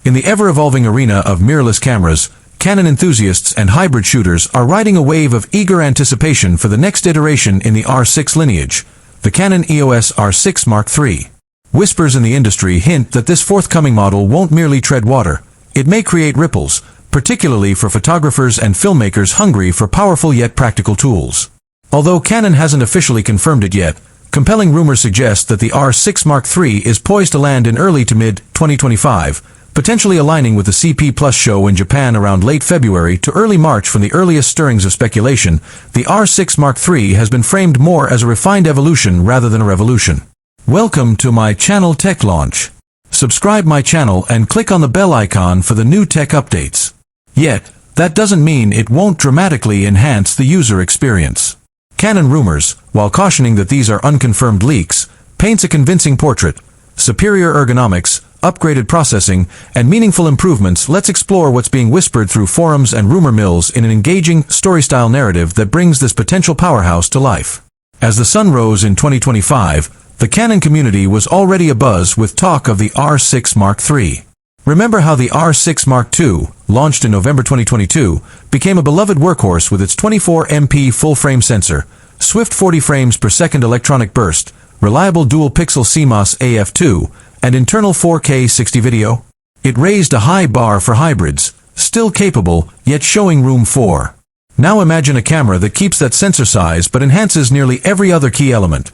In the ever-evolving arena of mirrorless cameras, Canon enthusiasts and hybrid shooters are riding a wave of eager anticipation for the next iteration in the R6 lineage, the Canon EOS R6 Mark III. Whispers in the industry hint that this forthcoming model won't merely tread water. It may create ripples, particularly for photographers and filmmakers hungry for powerful yet practical tools. Although Canon hasn't officially confirmed it yet, compelling rumors suggest that the R6 Mark III is poised to land in early to mid-2025, potentially aligning with the CP Plus show in Japan around late February to early March. From the earliest stirrings of speculation, the R6 Mark III has been framed more as a refined evolution rather than a revolution. Welcome to my channel Tech Launch. Subscribe my channel and click on the bell icon for the new tech updates. Yet, that doesn't mean it won't dramatically enhance the user experience. Canon rumors, while cautioning that these are unconfirmed leaks, paints a convincing portrait. Superior ergonomics, upgraded processing, and meaningful improvements. Let's explore what's being whispered through forums and rumor mills in an engaging, story-style narrative that brings this potential powerhouse to life. As the sun rose in 2025, the Canon community was already abuzz with talk of the R6 Mark III. Remember how the R6 Mark II, launched in November 2022, became a beloved workhorse with its 24MP full-frame sensor, swift 40 frames per second electronic burst, reliable dual-pixel CMOS AF2, and internal 4K 60 video? It raised a high bar for hybrids, still capable, yet showing room for. Now imagine a camera that keeps that sensor size but enhances nearly every other key element.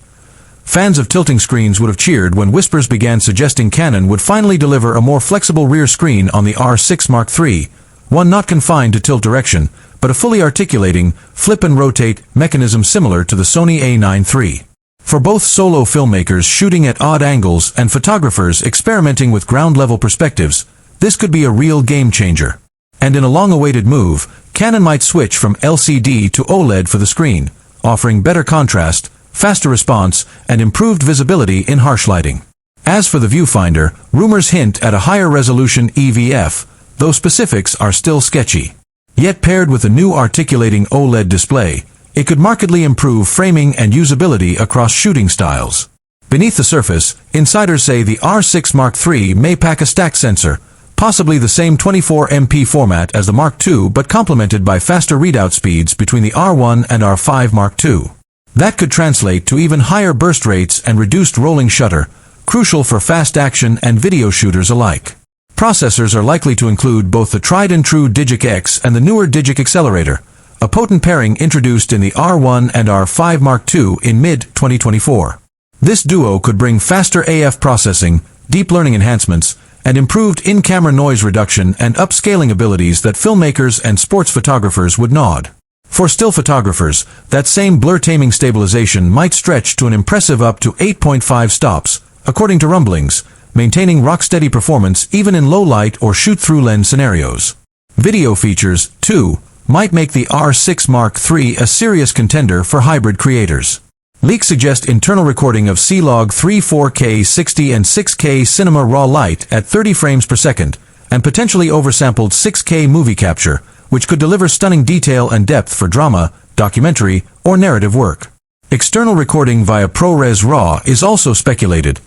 Fans of tilting screens would have cheered when whispers began suggesting Canon would finally deliver a more flexible rear screen on the R6 Mark III, one not confined to tilt direction, but a fully articulating, flip and rotate mechanism similar to the Sony A9 III. For both solo filmmakers shooting at odd angles and photographers experimenting with ground-level perspectives, this could be a real game-changer. And in a long-awaited move, Canon might switch from LCD to OLED for the screen, offering better contrast, faster response, and improved visibility in harsh lighting. As for the viewfinder, rumors hint at a higher resolution EVF, though specifics are still sketchy. Yet paired with a new articulating OLED display, it could markedly improve framing and usability across shooting styles. Beneath the surface, insiders say the R6 Mark III may pack a stacked sensor, possibly the same 24MP format as the Mark II but complemented by faster readout speeds between the R1 and R5 Mark II. That could translate to even higher burst rates and reduced rolling shutter, crucial for fast action and video shooters alike. Processors are likely to include both the tried-and-true Digic X and the newer Digic Accelerator, a potent pairing introduced in the R1 and R5 Mark II in mid-2024. This duo could bring faster AF processing, deep learning enhancements, and improved in-camera noise reduction and upscaling abilities that filmmakers and sports photographers would nod. For still photographers, that same blur taming stabilization might stretch to an impressive up to 8.5 stops, according to rumblings, maintaining rock-steady performance even in low-light or shoot-through lens scenarios. Video features, too, might make the R6 Mark III a serious contender for hybrid creators. Leaks suggest internal recording of C-Log 3 4K 60 and 6K cinema raw light at 30 frames per second, and potentially oversampled 6K movie capture, which could deliver stunning detail and depth for drama, documentary, or narrative work. External recording via ProRes RAW is also speculated,